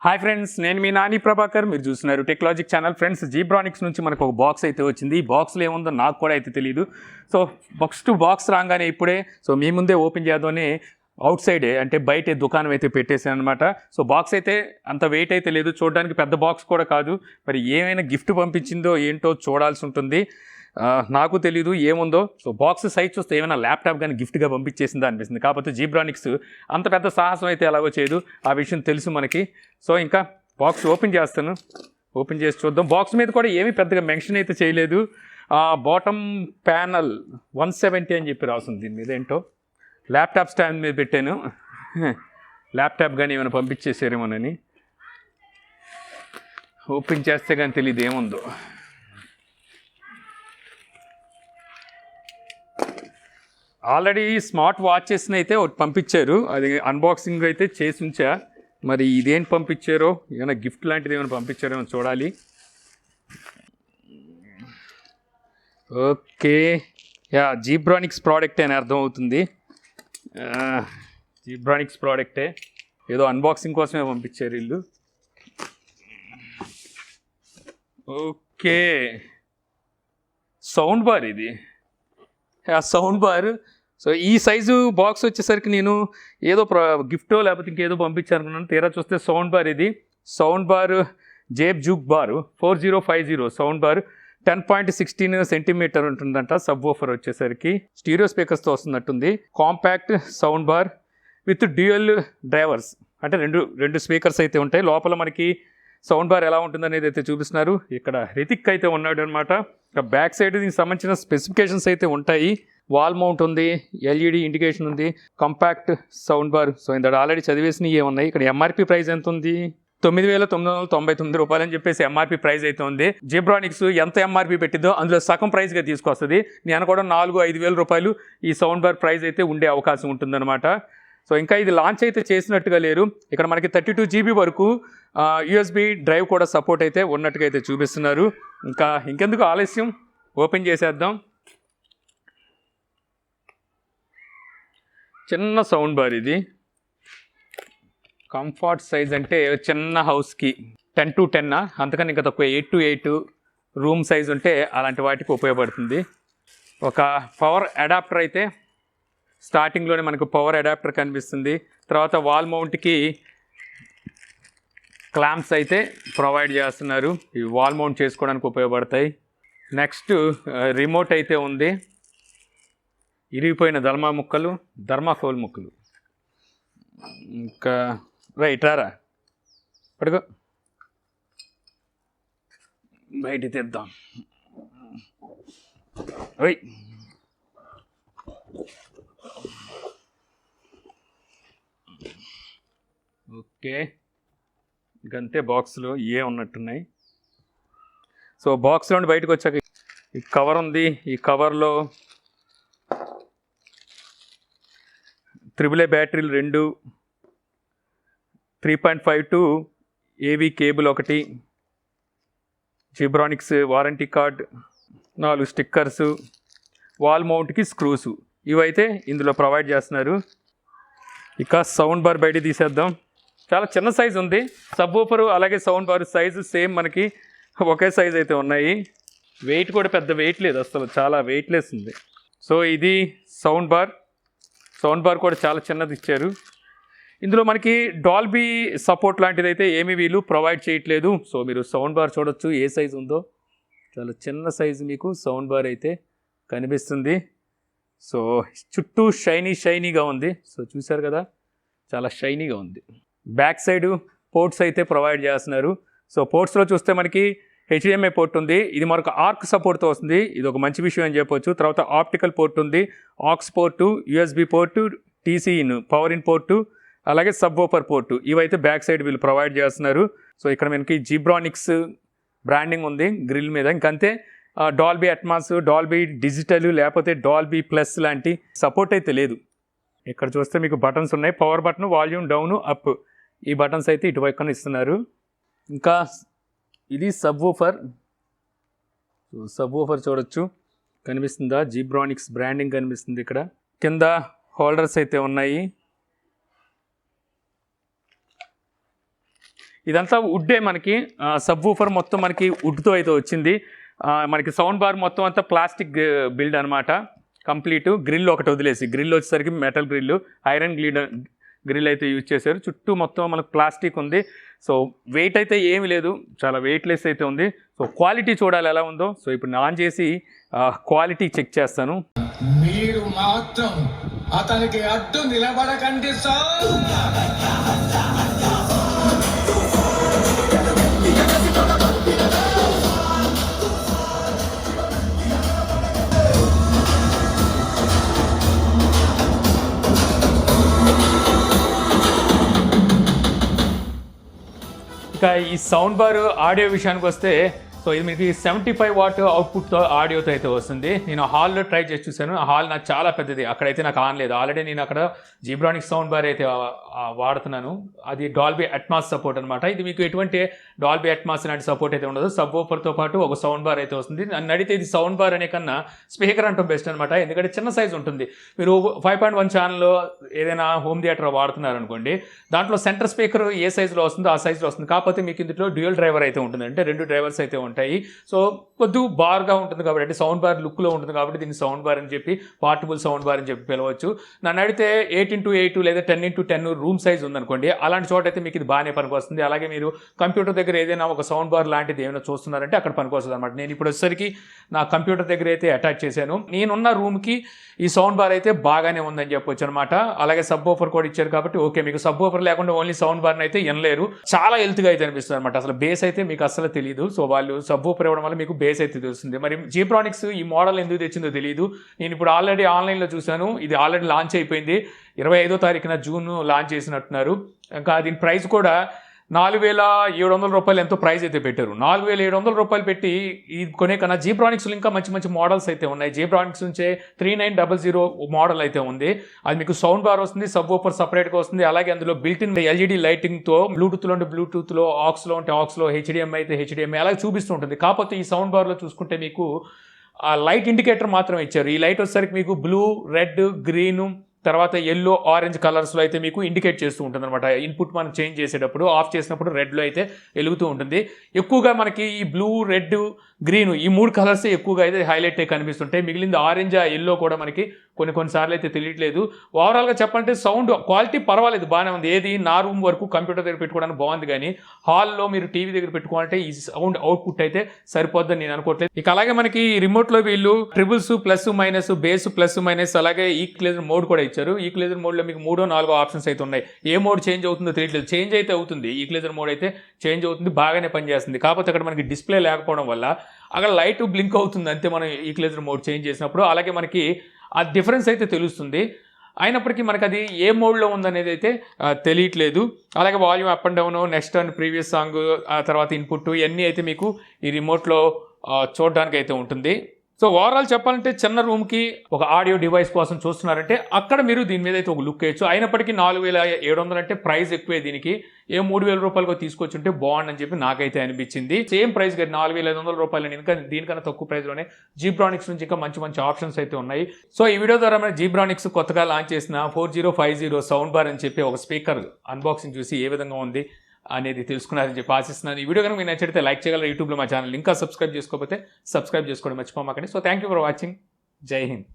Hi friends, నేను మీ నాని ప్రభాకర్. మీరు చూస్తున్నారు టెక్లాజిక్ ఛానల్. ఫ్రెండ్స్, zebronics నుంచి మనకు ఒక బాక్స్ అయితే వచ్చింది. ఈ బాక్స్లో ఏముందో నాకు కూడా అయితే తెలియదు. సో బాక్స్ రాగానే ఇప్పుడే మీ ముందే ఓపెన్ చేద్దామని అవుట్ సైడే అంటే బయట దుకాణం అయితే పెట్టేసాను అనమాట. సో బాక్స్ అయితే అంత వెయిట్ అయితే లేదు, చూడడానికి పెద్ద బాక్స్ కూడా కాదు. మరి ఏమైనా గిఫ్ట్ పంపించిందో ఏంటో చూడాల్సి ఉంటుంది. నాకు తెలీదు ఏముందో. సో బాక్స్ సైజ్ చూస్తే ఏమైనా ల్యాప్టాప్ కానీ గిఫ్ట్గా పంపించేసిందా అనిపిస్తుంది. కాకపోతే zebronics అంత పెద్ద సాహసం అయితే ఎలాగో చేయదు, ఆ విషయం తెలుసు మనకి. సో ఇంకా బాక్స్ ఓపెన్ చేస్తాను, ఓపెన్ చేసి చూద్దాం. బాక్స్ మీద కూడా ఏమీ పెద్దగా మెన్షన్ అయితే చేయలేదు. బాటమ్ ప్యానల్ 170 అని చెప్పి రాస్తుంది. దీని మీద ఏంటో ల్యాప్టాప్ స్టాండ్ మీద పెట్టాను, ల్యాప్టాప్ కానీ ఏమైనా పంపించేసారేమోనని. ఓపెన్ చేస్తే కానీ తెలియదు ఏముందో. ఆల్రెడీ స్మార్ట్ వాచెస్ని అయితే ఒకటి పంపించారు, అది అన్బాక్సింగ్ అయితే చేసి ఉంచా. మరి ఇదేంటి పంపించారో, ఏమైనా గిఫ్ట్ లాంటిది ఏమైనా పంపించారో చూడాలి. ఓకే, zebronics ప్రోడక్ట్ అని అర్థం అవుతుంది. zebronics ప్రోడక్టే, ఏదో అన్బాక్సింగ్ కోసమే పంపించారు వీళ్ళు. ఓకే, సౌండ్ బార్ ఇది, సౌండ్ బార్. సో ఈ సైజు బాక్స్ వచ్చేసరికి నేను ఏదో గిఫ్టో లేకపోతే ఇంకేదో పంపించానుకున్నాను. తీరా చూస్తే సౌండ్ బార్ ఇది. Sound bar Zeb Juke bar 4050 sound bar 10.16 centimetre ఉంటుందంట. సబ్ వూఫర్ వచ్చేసరికి స్టీరియో స్పీకర్స్తో వస్తున్నట్టుంది. Compact sound bar with dual drivers, అంటే రెండు స్పీకర్స్ అయితే ఉంటాయి. లోపల మనకి సౌండ్ బార్ ఎలా ఉంటుందనేది అయితే చూపిస్తున్నారు. ఇక్కడ రితిక్ అయితే ఉన్నాడు అనమాట. బ్యాక్ సైడ్ దీనికి సంబంధించిన స్పెసిఫికేషన్స్ అయితే ఉంటాయి. వాల్ మౌంట్ ఉంది, ఎల్ఈడి ఇండికేషన్ ఉంది, కాంపాక్ట్ సౌండ్ బార్. సో ఇంత ఆల్రెడీ చదివేసినవి ఏమున్నాయి. ఇక్కడ ఎంఆర్పి ప్రైస్ ఎంత ఉంది, 9,999 రూపాయలు అని చెప్పేసి ఎంఆర్పి ప్రైస్ అయితే ఉంది. zebronics ఎంత ఎంఆర్పి పెట్టిందో అందులో సగం ప్రైస్గా తీసుకొస్తుంది. నేను కూడా 4-5 వేల రూపాయలు ఈ సౌండ్ బార్ ప్రైస్ అయితే ఉండే అవకాశం ఉంటుందన్నమాట. సో ఇంకా ఇది లాంచ్ అయితే చేసినట్టుగా లేరు. ఇక్కడ మనకి 32 GB వరకు USB డ్రైవ్ కూడా సపోర్ట్ అయితే ఉన్నట్టుగా అయితే చూపిస్తున్నారు. ఇంకెందుకు ఆలస్యం, ఓపెన్ చేసేద్దాం. చిన్న సౌండ్ బార్ ఇది. కంఫర్ట్ సైజ్ అంటే చిన్న హౌస్కి 10-10, అంతకని ఇంకా తక్కువ 8-8 రూమ్ సైజ్ ఉంటే అలాంటి వాటికి ఉపయోగపడుతుంది. ఒక పవర్ అడాప్టర్ అయితే స్టార్టింగ్లోనే మనకు పవర్ అడాప్టర్ కనిపిస్తుంది. తర్వాత వాల్ మౌంట్కి క్లాంప్స్ అయితే ప్రొవైడ్ చేస్తున్నారు, ఇవి వాల్ మౌంట్ చేసుకోవడానికి ఉపయోగపడతాయి. నెక్స్ట్ రిమోట్ అయితే ఉంది. ఇరిగిపోయిన ధర్మాకోల్ ముక్కలు. ఇంకా రైట్ రారా పడుకో, బయట తెద్దాం. ఓకే, ఇంకంతే. బాక్స్లో ఉన్నట్టున్నాయి. సో బాక్స్లో నుండి బయటకు వచ్చాక ఈ కవర్ ఉంది. ఈ కవర్లో AAA బ్యాటరీలు 2, 3.52 AV cable 1, zebronics warranty card, 4 stickers, wall మౌంట్కి స్క్రూసు, ఇవైతే ఇందులో ప్రొవైడ్ చేస్తున్నారు. ఇక సౌండ్ బార్ బయట తీసేద్దాం. చాలా చిన్న సైజు ఉంది. సబ్ వూఫర్ అలాగే సౌండ్ బార్ సైజు సేమ్, మనకి ఒకే సైజ్ అయితే ఉన్నాయి. వెయిట్ కూడా పెద్ద వెయిట్ లేదు అసలు, చాలా వెయిట్లెస్ ఉంది. సో ఇది సౌండ్ బార్ కూడా చాలా చిన్నది ఇచ్చారు. ఇందులో మనకి డాల్బీ సపోర్ట్ లాంటిది అయితే ఏమీ వీళ్ళు ప్రొవైడ్ చేయట్లేదు. సో మీరు సౌండ్ బార్ చూడొచ్చు ఏ సైజు ఉందో. చాలా చిన్న సైజు మీకు సౌండ్ బార్ అయితే కనిపిస్తుంది. సో చుట్టూ షైనీగా ఉంది. సో చూసారు కదా, చాలా షైనీగా ఉంది. బ్యాక్ సైడ్ పోర్ట్స్ అయితే ప్రొవైడ్ చేస్తున్నారు. సో పోర్ట్స్లో చూస్తే మనకి HDMI పోర్ట్ ఉంది. ఇది మనకు ఆర్క్ సపోర్ట్తో వస్తుంది, ఇది ఒక మంచి విషయం అని చెప్పొచ్చు. తర్వాత ఆప్టికల్ పోర్ట్ ఉంది, aux port, USB port, TC in power in port, అలాగే సబ్ వూఫర్ పోర్టు, ఇవైతే బ్యాక్ సైడ్ వీళ్ళు ప్రొవైడ్ చేస్తున్నారు. సో ఇక్కడ మనకి zebronics బ్రాండింగ్ ఉంది గ్రిల్ మీద. ఇంకంతే, డాల్బీ అట్మాస్, డాల్బీ డిజిటల్ లేకపోతే డాల్బీ ప్లస్ లాంటి సపోర్ట్ అయితే లేదు. ఇక్కడ చూస్తే మీకు బటన్స్ ఉన్నాయి, power button, volume down up, ఈ బటన్స్ అయితే ఇటువైపున ఇస్తున్నారు. ఇంకా ఇది sub woofer. So sub woofer చూడొచ్చు, కనిపిస్తుందా, zebronics బ్రాండింగ్ కనిపిస్తుంది. ఇక్కడ కింద హోల్డర్స్ అయితే ఉన్నాయి. ఇదంతా వుడ్డే మనకి సబ్ ఊఫర్ మొత్తం మనకి వుడ్తో అయితే వచ్చింది. మనకి సౌండ్ బార్ మొత్తం అంతా ప్లాస్టిక్ బిల్డ్ అనమాట. కంప్లీట్ గ్రిల్ ఒకటి వదిలేసి, గ్రిల్ వచ్చేసరికి మెటల్ గ్రిల్, ఐరన్ గ్రిల్ అయితే యూజ్ చేశారు. చుట్టూ మొత్తం మనకు ప్లాస్టిక్ ఉంది. సో వెయిట్ అయితే ఏమీ లేదు, చాలా వెయిట్లెస్ అయితే ఉంది. సో క్వాలిటీ చూడాలి ఎలా ఉందో. సో ఇప్పుడు ఆన్ చేసి క్వాలిటీ చెక్ చేస్తాను. మీరు మాత్రం అతనికి అడ్డు నిలబడకండి సార్. ఇక ఈ సౌండ్ బార్ ఆడియో విషయానికి వస్తే, సో ఇది మీకు 75 వాట్ అవుట్పుట్తో ఆడియోతో అయితే వస్తుంది. నేను హాల్లో ట్రై చేసి చూశాను. ఆ హాల్ నాకు చాలా పెద్దది, అక్కడైతే నాకు ఆన్ లేదు. ఆల్రెడీ నేను అక్కడ జీబ్రానిక్స్ సౌండ్ బార్ అయితే వాడుతున్నాను. అది డాల్బీ అట్మాస్ సపోర్ట్ అనమాట. ఇది మీకు ఎటువంటి డాల్బీ అట్మాస్ లాంటి సపోర్ట్ అయితే ఉండదు. సబ్ వూఫర్తో పాటు ఒక సౌండ్ బార్ అయితే వస్తుంది. నన్ను అడిగితే ఇది సౌండ్ బార్ అనే కన్నా స్పీకర్ అంటాం బెస్ట్ అనమాట. ఎందుకంటే చిన్న సైజ్ ఉంటుంది. మీరు 5.1 ఛానల్లో ఏదైనా హోమ్ థియేటర్ వాడుతున్నారు అనుకోండి, దాంట్లో సెంటర్ స్పీకర్ ఏ సైజులో వస్తుందో ఆ సైజులో వస్తుంది. కాకపోతే మీకు ఇందులో డ్యూయల్ డ్రైవర్ అయితే ఉంటుంది, అంటే 2 డ్రైవర్స్ అయితే ఉంటాయి. సో కొద్దిగా బార్గా ఉంటుంది కాబట్టి, అంటే సౌండ్ బార్ లుక్లో ఉంటుంది కాబట్టి దీన్ని సౌండ్ బార్ అని చెప్పి, పోర్టబుల్ సౌండ్ బార్ అని చెప్పి పిలవచ్చు. నన్ను అడిగితే 8x8 లేదా 10x10 రూమ్ సైజ్ ఉందనుకోండి, అలాంటి చోట అయితే మీకు ఇది బాగానే పనికి వస్తుంది. అలాగే మీరు కంప్యూటర్ దగ్గర ఏదైనా ఒక సౌండ్ బార్ లాంటిది ఏమైనా చూస్తున్నారంటే అక్కడ పనికి వస్తుంది అనమాట. నేను ఇప్పుడు వచ్చేసరికి నా కంప్యూటర్ దగ్గర అయితే అటాచ్ చేశాను. నేనున్న రూమ్కి ఈ సౌండ్ బార్ అయితే బాగానే ఉందని చెప్పొచ్చు అనమాట. అలాగే సబ్ వూఫర్ కూడా ఇచ్చారు కాబట్టి ఓకే. మీకు సబ్ వూఫర్ లేకుండా ఓన్లీ సౌండ్ బార్ని అయితే వినలేరు. చాలా హెల్త్గా అయితే అనిపిస్తుంది అనమాట. అసలు బేస్ అయితే మీకు అసలు తెలియదు. సో వాళ్ళు సబ్ వూఫర్ ఇవ్వడం వల్ల మీకు బేస్ అయితే తెలుస్తుంది. మరి జీబ్రానిక్స్ ఈ మోడల్ ఎందుకు తెచ్చిందో తెలియదు. నేను ఇప్పుడు ఆల్రెడీ ఆన్లైన్లో చూశాను, ఇది ఆల్రెడీ లాంచ్ అయిపోయింది. 25వ తారీఖున జూన్ లాంచ్ చేసినట్టున్నారు. ఇంకా దీని ప్రైస్ కూడా 4,700 రూపాయలు ఎంతో ప్రైస్ అయితే పెట్టారు. 4,700 రూపాయలు పెట్టి ఇది కొనే కన్నా జీబ్రానిక్స్లో ఇంకా మంచి మంచి మోడల్స్ అయితే ఉన్నాయి. జీబ్రానిక్స్ నుంచే 3900 మోడల్ అయితే ఉంది. అది మీకు సౌండ్ బార్ వస్తుంది, సబ్ వూఫర్ సపరేట్గా వస్తుంది. అలాగే అందులో బిల్ట్ ఇన్ ఎల్ఈడి లైటింగ్తో, బ్లూటూత్లో ఉంటే బ్లూటూత్లో, ఆక్స్లో ఉంటే ఆక్స్లో, హెచ్డిఎంఐ అయితే హెచ్డిఎంఐ అలాగే చూపిస్తూ ఉంటుంది. కాకపోతే ఈ సౌండ్ బార్లో చూసుకుంటే మీకు ఆ లైట్ ఇండికేటర్ మాత్రం ఇచ్చారు. ఈ లైట్ వచ్చేసరికి మీకు బ్లూ, రెడ్, గ్రీను, తర్వాత ఎల్లో, ఆరెంజ్ కలర్స్లో అయితే మీకు ఇండికేట్ చేస్తూ ఉంటుంది అనమాట. ఇన్పుట్ మనం చేంజ్ చేసేటప్పుడు, ఆఫ్ చేసినప్పుడు రెడ్లో అయితే వెలుగుతూ ఉంటుంది. ఎక్కువగా మనకి ఈ బ్లూ, రెడ్, గ్రీన్ ఈ 3 కలర్స్ ఎక్కువగా అయితే హైలైట్ అయి కనిపిస్తుంటాయి. మిగిలింది ఆరెంజ్, ఎల్లో కూడా మనకి కొన్నిసార్లు అయితే తెలియట్లేదు. ఓవరాల్గా చెప్పాలంటే సౌండ్ క్వాలిటీ పర్వాలేదు, బాగానే ఉంది. ఏది నా రూమ్ వరకు కంప్యూటర్ దగ్గర పెట్టుకోవడానికి బాగుంది, కానీ హాల్లో మీరు టీవీ దగ్గర పెట్టుకోవాలంటే ఈ సౌండ్ అవుట్పుట్ అయితే సరిపోద్దని నేను అనుకోవట్లేదు. ఇక అలాగే మనకి రిమోట్లో వీళ్ళు triples, plus minus, base plus minus, అలాగే ఈక్వలైజర్ మోడ్ కూడా ఇచ్చారు. ఈక్వలైజర్ మోడ్లో మీకు 3-4 ఆప్షన్స్ అయితే ఉన్నాయి. ఏ మోడ్ చేంజ్ అవుతుందో తెలియట్లేదు. చేంజ్ అయితే అవుతుంది, ఈక్వలైజర్ మోడ్ అయితే చేంజ్ అవుతుంది, బాగానే పనిచేస్తుంది. కాకపోతే అక్కడ మనకి డిస్ప్లే లేకపోవడం వల్ల అక్కడ లైట్ బ్లింక్ అవుతుంది అంతే మనం ఈక్వలైజర్ మోడ్ చేంజ్ చేసినప్పుడు. అలాగే మనకి ఆ డిఫరెన్స్ అయితే తెలుస్తుంది. అయినప్పటికీ మనకు అది ఏ మోడ్లో ఉందనేది అయితే తెలియట్లేదు. అలాగే volume up and down, next and previous song, ఆ తర్వాత ఇన్పుట్, ఇవన్నీ అయితే మీకు ఈ రిమోట్లో చూడడానికి అయితే ఉంటుంది. సో ఓవరాల్ చెప్పాలంటే చిన్న రూమ్కి ఒక ఆడియో డివైస్ కోసం చూస్తున్నారంటే అక్కడ మీరు దీని మీద అయితే ఒక లుక్ వేయచ్చు. అయినప్పటికీ 4,700 అంటే ప్రైస్ ఎక్కువే. దీనికి 3,000 రూపాయలకు తీసుకొచ్చుంటే బాగుండని చెప్పి నాకైతే అనిపించింది. సేమ్ ప్రైస్ కానీ 4,500 రూపాయలు, ఇంకా దీనికన్నా తక్కువ ప్రైస్లోనే జీబ్రానిక్స్ నుంచి ఇంకా మంచి మంచి ఆప్షన్స్ అయితే ఉన్నాయి. సో ఈ వీడియో ద్వారా మన జీబ్రానిక్స్ కొత్తగా లాంచ్ చేసిన 4050 సౌండ్ బార్ అని చెప్పి ఒక స్పీకర్ అన్బాక్సింగ్ చూసి ఏ విధంగా ఉంది అనేది తెలుసుకున్నారని చెప్పి ఆశిస్తున్నాను. ఈ వీడియో కనుక మీకు నచ్చితే లైక్ చేయగలరు. యూట్యూబ్లో మా ఛానల్ ఇంకా సబ్స్క్రైబ్ చేసుకోకపోతే సబ్స్క్రైబ్ చేసుకోవడం మర్చిపోమాకండి. So thank you for watching. జై హింద్.